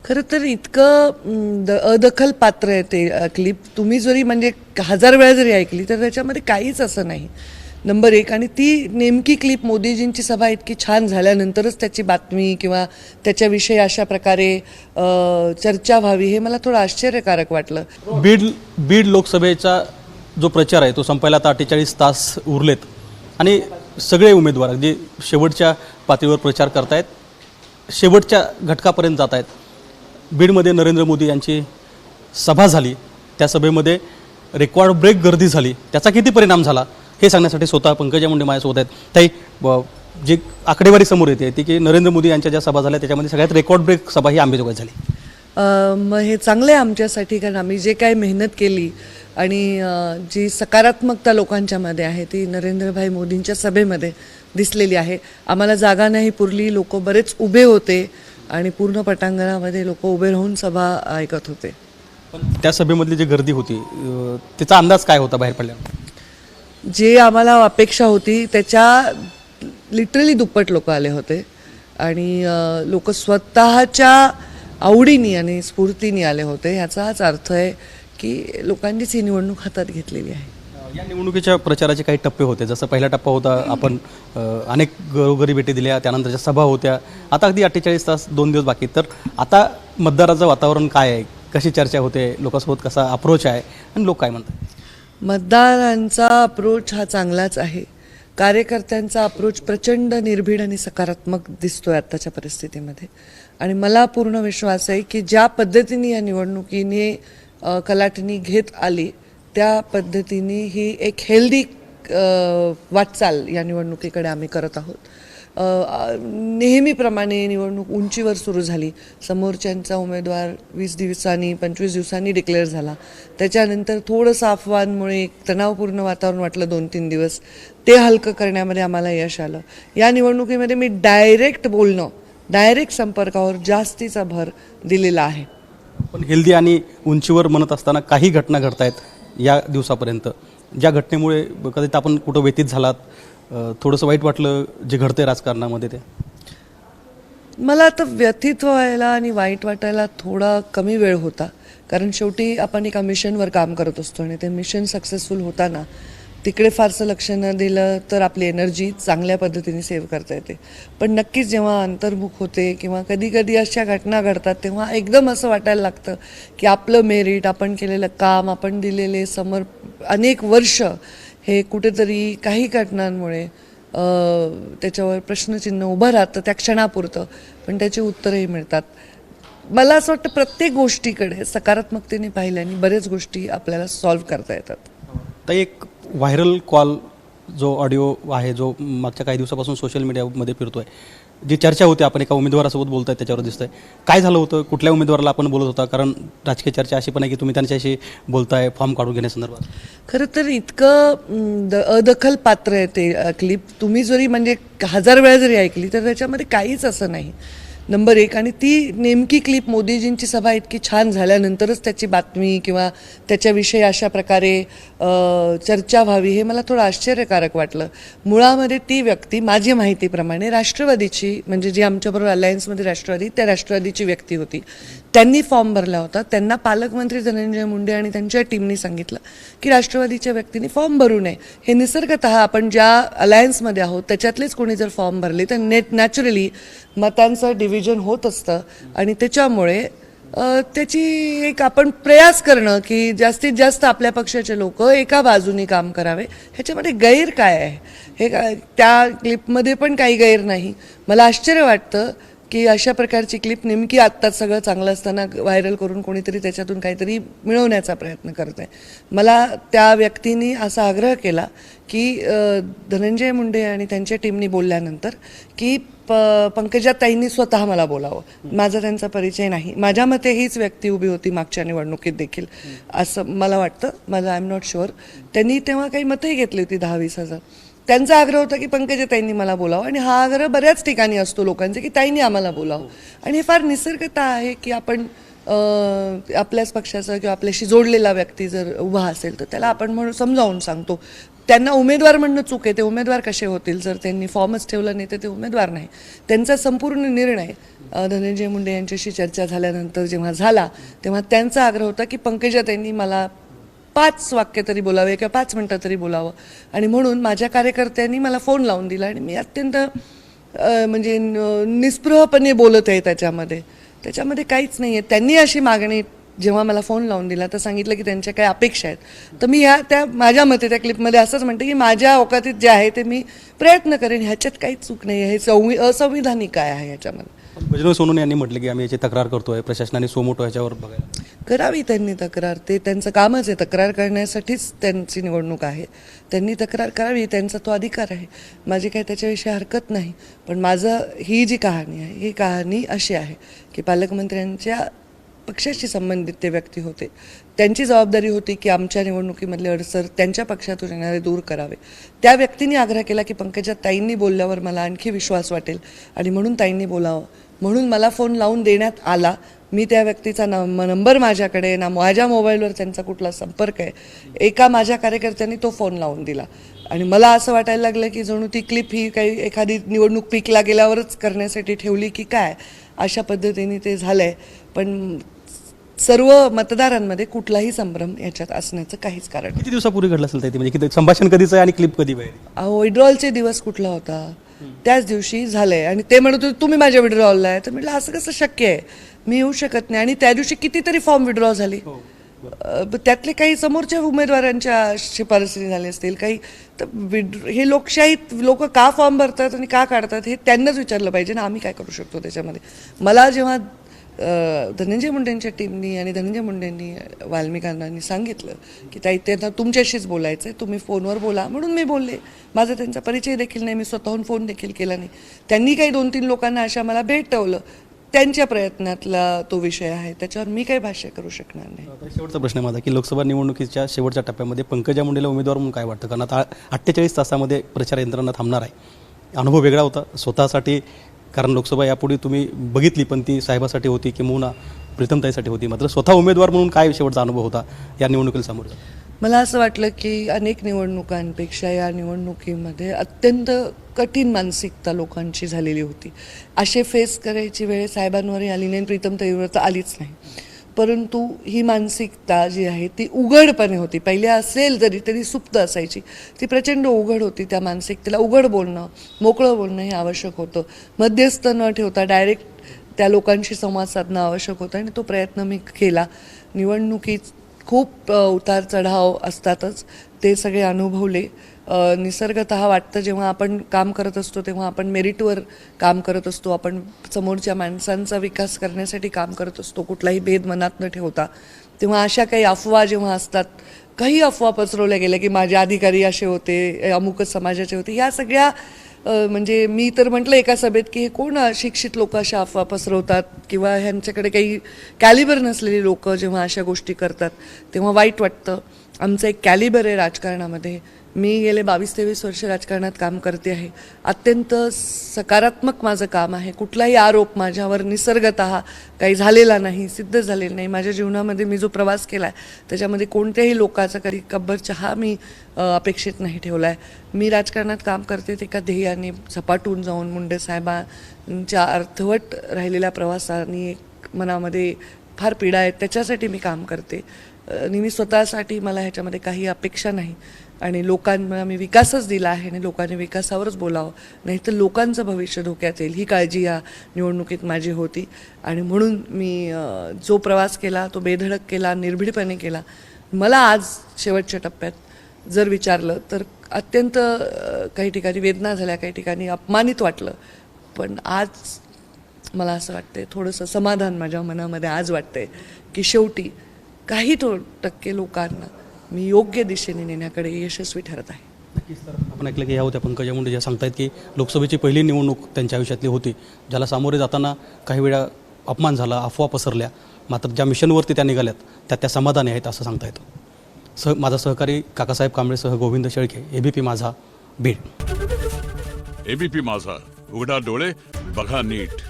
खरं तर इतकं अदखल पात्र आहे ते क्लिप. तुम्ही जरी म्हणजे 1000 वेळा जरी ऐकली तर त्याच्यामध्ये काहीच असं नाही. नंबर एक. आणि ती नेमकी क्लिप मोदीजींची सभा इतकी छान झाल्यानंतरच त्याची बातमी किंवा त्याच्याविषयी अशा प्रकारे चर्चा व्हावी हे मला थोडं आश्चर्यकारक वाटलं. बीड लोकसभेचा जो प्रचार आहे तो संपायला आता 48 तास उरलेत आणि सगळे उमेदवार जे शेवटच्या पातळीवर प्रचार करतायत, शेवटच्या घटकापर्यंत जात आहेत. बीडमध्ये नरेंद्र मोदी यांची सभा झाली, त्या सभेमध्ये रेकॉर्ड ब्रेक गर्दी झाली. त्याचा किती परिणाम झाला हे सांगण्यासाठी स्वतः पंकजा मुंडे माझ्यासोबत आहेत. ताई, जी आकडेवारी समोर येते ती की नरेंद्र मोदी यांच्या ज्या सभा झाल्या त्याच्यामध्ये सगळ्यात रेकॉर्ड ब्रेक सभा ही अंबेजोगाईत झाली. मग हे चांगलं आहे आमच्यासाठी, कारण आम्ही जे काही मेहनत केली आणि जी सकारात्मकता लोकांच्यामध्ये आहे ती नरेंद्रभाई मोदींच्या सभेमध्ये दिसलेली आहे. आम्हाला जागा नाही पुरली, लोक बरेच उभे होते आणि पूर्ण पटांगणामध्ये लोक उभे राहून सभा ऐकत होते. पण त्या सभेमधली जी गर्दी होती त्याचा अंदाज काय होता बाहेर पडल्यावर? जे आम्हाला अपेक्षा होती त्याच्या लिटरली दुप्पट लोक आले होते आणि लोक स्वतःच्या आवडीने आणि स्फूर्तीने आले होते. ह्याचा हाच अर्थ आहे की लोकांनीच ही निवडणूक हातात घेतलेली आहे. या निवडणुकीच्या प्रचाराचे काही टप्पे होते, जसं पहिला टप्पा होता आपण अनेक घरोघरी भेटी दिल्या, त्यानंतरच्या सभा होत्या. आता अगदी 48 तास 2 दिवस बाकी, तर आता मतदाराचं वातावरण काय आहे, कशी चर्चा होते, लोकांसोबत कसा अप्रोच आहे आणि लोक काय म्हणतात? मतदारांचा अप्रोच हा चांगलाच आहे. कार्यकर्त्यांचा अप्रोच प्रचंड निर्भीड आणि सकारात्मक दिसतोय आत्ताच्या परिस्थितीमध्ये. आणि मला पूर्ण विश्वास आहे की ज्या पद्धतीने या निवडणुकीने कलाटणी घेत आली त्या पद्धतीने ही एक हेल्दी वाटचाल या निवडणुकीकडे आम्ही करत आहोत. नेहमीप्रमाणे निवडणूक उंचीवर सुरू झाली. समोरच्यांचा उमेदवार 20 दिवसांनी 25 दिवसांनी डिक्लेअर झाला. त्याच्यानंतर थोडंसं अफवांमुळे एक तणावपूर्ण वातावरण वाटलं 2-3 दिवस. ते हलकं करण्यामध्ये आम्हाला यश आलं. या निवडणुकीमध्ये मी डायरेक्ट बोलणं, डायरेक्ट संपर्कावर जास्तीचा भर दिलेला आहे. पण हेल्दी आणि उंचीवर म्हणत असताना काही घटना घडत आहेत या दिवसापर्यंत, ज्या घटनेमुळे कदाचित आपण कुठं व्यतीत झालात, थोडंसं वाईट वाटलं जे घडतंय राजकारणामध्ये? ते मला आता व्यथित व्हायला आणि वाईट वाटायला थोडा कमी वेळ होता, कारण शेवटी आपण एका मिशनवर काम करत असतो आणि ते मिशन सक्सेसफुल होताना तिकडे फारसं लक्ष न दिलं तर आपली एनर्जी चांगल्या पद्धतीने सेव्ह करता येते. पण नक्कीच जेव्हा अंतर्मुख होते किंवा कधी कधी अशा घटना घडतात तेव्हा एकदम असं वाटायला लागतं की आपलं मेरिट, आपण केलेलं काम, आपण दिलेले अनेक वर्ष हे कुठेतरी काही घटनांमुळे त्याच्यावर प्रश्नचिन्ह उभं राहतं त्या क्षणापुरतं, पण त्याची उत्तरंही मिळतात. मला असं वाटतं प्रत्येक गोष्टीकडे सकारात्मकतेने पाहिल्याने बऱ्याच गोष्टी आपल्याला सॉल्व्ह करता येतात. तर एक व्हायरल कॉल जो ऑडिओ आहे, जो मागच्या काही दिवसापासून सोशल मीडियामध्ये फिरतोय, जी चर्चा होती, आपण एका उमेदवारासोबत बोलताय त्याच्यावर दिसतंय. काय झालं होतं, कुठल्या उमेदवाराला आपण बोलत होता? कारण राजकीय चर्चा अशी पण आहे की तुम्ही त्यांच्याशी बोलताय फॉर्म काढून घेण्यासंदर्भात. खरं तर इतकं अदखल पात्र आहे ते क्लिप. तुम्ही जरी म्हणजे 1000 वेळा जरी ऐकली तर त्याच्यामध्ये काहीच असं नाही. नंबर एक. आणि ती नेमकी क्लिप मोदीजींची सभा इतकी छान झाल्यानंतरच त्याची बातमी किंवा त्याच्याविषयी अशा प्रकारे चर्चा व्हावी हे मला थोडं आश्चर्यकारक वाटलं. मुळामध्ये ती व्यक्ती माझी माहितीप्रमाणे राष्ट्रवादीची, म्हणजे जी आमच्याबरोबर अलायन्समध्ये राष्ट्रवादी, त्या राष्ट्रवादीची व्यक्ती होती. त्यांनी फॉर्म भरला होता. त्यांना पालकमंत्री धनंजय मुंडे आणि त्यांच्या टीमनी सांगितलं की राष्ट्रवादीच्या व्यक्तीने फॉर्म भरू नये. हे निसर्गतः आपण ज्या अलायन्समध्ये आहोत त्याच्यातलेच कोणी जर फॉर्म भरले तर नॅचरली मतांचं डिव्हिजन होत असतं आणि त्याच्यामुळे त्याची एक आपण प्रयास करणं की जास्तीत जास्त आपल्या पक्षाचे लोक एका बाजूनी काम करावे. ह्याच्यामध्ये गैर काय आहे? हे त्या क्लिपमध्ये पण काही गैर नाही. मला आश्चर्य वाटतं की अशा प्रकारची क्लिप नेमकी आत्ताच सगळं चांगलं असताना व्हायरल करून कोणीतरी त्याच्यातून काहीतरी मिळवण्याचा प्रयत्न करत आहे. मला त्या व्यक्तीने असा आग्रह केला की धनंजय मुंडे आणि त्यांच्या टीमनी बोलल्यानंतर की पंकजाताईंनी स्वतः मला बोलावं. माझा त्यांचा परिचय नाही. माझ्या मते हीच व्यक्ती उभी होती मागच्या निवडणुकीत देखील, असं मला वाटतं. मला आय एम नॉट शुअर. त्यांनी तेव्हा काही मतही घेतली होती 10-20 हजार. त्यांचा आग्रह होता की पंकजाताईंनी मला बोलावं आणि हा आग्रह बऱ्याच ठिकाणी असतो लोकांचे की ताईंनी आम्हाला बोलावं. आणि हे फार निसर्गता आहे की आपण आपल्याच पक्षाचा किंवा आपल्याशी जोडलेला व्यक्ती जर उभा असेल तर त्याला आपण म्हणून समजावून सांगतो. त्यांना उमेदवार म्हणणं चूक आहे. ते उमेदवार कसे होतील जर त्यांनी फॉर्मच ठेवला नाही तर ते उमेदवार नाही. त्यांचा संपूर्ण निर्णय धनंजय मुंडे यांच्याशी चर्चा झाल्यानंतर जेव्हा झाला तेव्हा त्यांचा आग्रह होता की पंकजाताईंनी मला 5 वाक्य तरी बोलावे किंवा 5 मिनटं तरी बोलावं, आणि म्हणून माझ्या कार्यकर्त्यांनी मला फोन लावून दिला आणि मी अत्यंत म्हणजे निस्पृहपणे बोलत आहे त्याच्यामध्ये काहीच नाही आहे. त्यांनी अशी मागणी जेव्हा मला फोन लावून दिला तर सांगितलं की त्यांच्या काही अपेक्षा आहेत, तर मी त्या माझ्या मते त्या क्लिपमध्ये असंच म्हणते की माझ्या औकातीत जे आहे ते मी प्रयत्न करेन, ह्याच्यात काहीच चूक नाही आहे. हे असंविधानिक काय आहे ह्याच्यामध्ये. बजरंग सोनवणे यांनी म्हटलं की आम्ही याची तक्रार करतोय, प्रशासनाने सोमोटो याच्यावर बघायला करावी त्यांनी तक्रार, ते त्यांचं कामच आहे, तक्रार करण्यासाठीच त्यांची निवडणूक आहे. त्यांनी तक्रार करावी, त्यांचा तो अधिकार आहे, माझी काही त्याच्याविषयी हरकत नाही. पण ही जी कहाणी आहे ही कहाणी अशी आहे की पालकमंत्र्यांच्या पक्षाशी संबंधित ते व्यक्ती होते, त्यांची जबाबदारी होती की आमच्या निवडणुकीमधले अडसर त्यांच्या पक्षातून येणारे दूर करावे. त्या व्यक्तींनी आग्रह केला की पंकजा ताईंनी बोलल्यावर मला आणखी विश्वास वाटेल आणि म्हणून ताईंनी बोलावं, म्हणून मला फोन लावून देण्यात आला. मी त्या व्यक्तीचा नंबर माझ्याकडे ना, माझ्या मोबाईलवर त्यांचा कुठला संपर्क आहे. एका माझ्या कार्यकर्त्यांनी तो फोन लावून दिला आणि मला असं वाटायला लागलं की जणू ती क्लिप ही काही एखादी निवडणूक पिकला गेल्यावरच करण्यासाठी ठेवली की काय, अशा पद्धतीने ते झालंय. पण सर्व मतदारांमध्ये कुठलाही संभ्रम याच्यात असण्याचं काहीच कारण नाही. किती दिवसापूर्वी घडलं असेल ते, म्हणजे किती संभाषण कधीचं आहे आणि क्लिप कधी बाहेर? अहो, विड्रॉलचे दिवस कुठला होता, त्याच दिवशी झालंय. आणि ते म्हणत होते तुम्ही माझ्या विड्रॉलला आहे, तर म्हटलं असं कसं शक्य आहे, मी येऊ शकत नाही. आणि त्या दिवशी कितीतरी फॉर्म विड्रॉ झाले, त्यातले काही समोरच्या उमेदवारांच्या शिफारसीने झाले असतील, काही तर हे लोकशाहीत लोक का फॉर्म भरतात आणि का काढतात हे त्यांनाच विचारलं पाहिजे ना, आम्ही काय करू शकतो त्याच्यामध्ये. मला जेव्हा धनंजय मुंडेंच्या टीमनी आणि धनंजय मुंडेंनी वाल्मिकांनी सांगितलं की ताई त्यांना तुमच्याशीच बोलायचं आहे, तुम्ही फोनवर बोला, म्हणून मी बोलले. माझा त्यांचा परिचय देखील नाही, मी स्वतःहून फोन देखील केला नाही. त्यांनी काही 2-3 लोकांना अशा मला भेटवलं, त्यांच्या प्रयत्नातला तो विषय आहे, त्याच्यावर मी काही भाष्य करू शकणार नाही. शेवटचा प्रश्न माझा की लोकसभा निवडणुकीच्या शेवटच्या टप्प्यामध्ये पंकजा मुंडेला उमेदवार म्हणून काय वाटतं? कारण आता 48 तासामध्ये प्रचार यंत्रणा थांबणार आहे. अनुभव वेगळा होता स्वतःसाठी, कारण लोकसभा यापुढे तुम्ही बघितली पण ती साहेबासाठी होती किंवा प्रीतमताईसाठी होती, मात्र स्वतः उमेदवार म्हणून काय शेवटचा अनुभव होता या निवडणुकीला सामोरं? मला असं वाटलं की अनेक निवडणुकांपेक्षा या निवडणुकीमध्ये अत्यंत कठीण मानसिकता लोकांची झालेली होती. असे फेस करायची वेळ साहेबांवरही आली नाही, प्रीतमताईवर तर आलीच नाही. परंतु ही मानसिकता जी आहे ती उघडपणे होती. पहिले असेल जरी तरी सुप्त असायची, ती प्रचंड उघड होती. त्या मानसिकतेला उघड बोलणं, मोकळं बोलणं हे आवश्यक होतं. मध्यस्थ न ठेवता डायरेक्ट त्या लोकांशी संवाद साधणं आवश्यक होतं आणि तो प्रयत्न मी केला. निवडणुकीत खूप उतार चढाव असतातच, ते सगळे अनुभवले. निसर्गतः वाटतं जेव्हा आपण काम करत असतो तेव्हा आपण मेरिटवर काम करत असतो, आपण समोरच्या माणसांचा विकास करण्यासाठी काम करत असतो, कुठलाही भेद मनात न ठेवता. तेव्हा अशा काही अफवा जेव्हा असतात, काही अफवा पसरवल्या गेल्या की माझे अधिकारी असे होते, अमुकच समाजाचे होते, या सगळ्या म्हणजे मी तर म्हटलं एका सभेत की हे कोण अशिक्षित लोक अशा अफवा पसरवतात किंवा ह्यांच्याकडे काही कॅलिबर नसलेली लोक जेव्हा अशा गोष्टी करतात तेव्हा वाईट वाटतं. आमचं एक कॅलिबर आहे राजकारणामध्ये. मी गेले 22-23 वर्ष राजकारणात काम करते आहे. अत्यंत सकारात्मक माझं काम आहे. कुठलाही आरोप माझ्यावर निसर्गतः काही झालेला नाही, सिद्ध झालेला नाही. माझ्या जीवनामध्ये मी जो प्रवास केला आहे त्याच्यामध्ये कोणत्याही लोकांचा कधी कब्बर चहा मी अपेक्षित नाही ठेवला आहे. मी राजकारणात काम करते ते एका ध्येयाने झपाटून जाऊन मुंडे साहेबांच्या अर्थवट राहिलेल्या प्रवासाने एक मनामध्ये फार पीडा आहे, त्याच्यासाठी मी काम करते. नेहमी स्वतःसाठी मला ह्याच्यामध्ये काही अपेक्षा नाही आणि लोकांना मी विकासच दिला आहे आणि लोकांनी विकासावरच बोलावं, नाहीतर लोकांचं भविष्य धोक्यात येईल ही काळजी या निवडणुकीत माझी होती. आणि म्हणून मी जो प्रवास केला तो बेधडक केला, निर्भीडपणे केला. मला आज शेवटच्या टप्प्यात जर विचारलं तर अत्यंत काही ठिकाणी वेदना झाल्या, काही ठिकाणी अपमानित वाटलं, पण आज मला असं वाटतंय थोडंसं समाधान माझ्या मनामध्ये आज वाटतंय की शेवटी काही टक्के लोकांना मी योग्य दिशेने नेण्याकडे यशस्वी ठरत आहे. नक्कीच. तर आपण ऐकलं की ह्या होत्या पंकजा मुंडे, ज्या सांगतायत की लोकसभेची पहिली निवडणूक त्यांच्या आयुष्यातली होती, ज्याला सामोरे जाताना काही वेळा अपमान झाला, अफवा पसरल्या, मात्र ज्या मिशनवरती त्या निघाल्यात त्या समाधानी आहेत असं सांगता येतं. माझा सहकारी काकासाहेब कांबळेसह गोविंद शेळके, एबीपी माझा, बीड. एबीपी माझा, उघडा डोळे बघा नीट.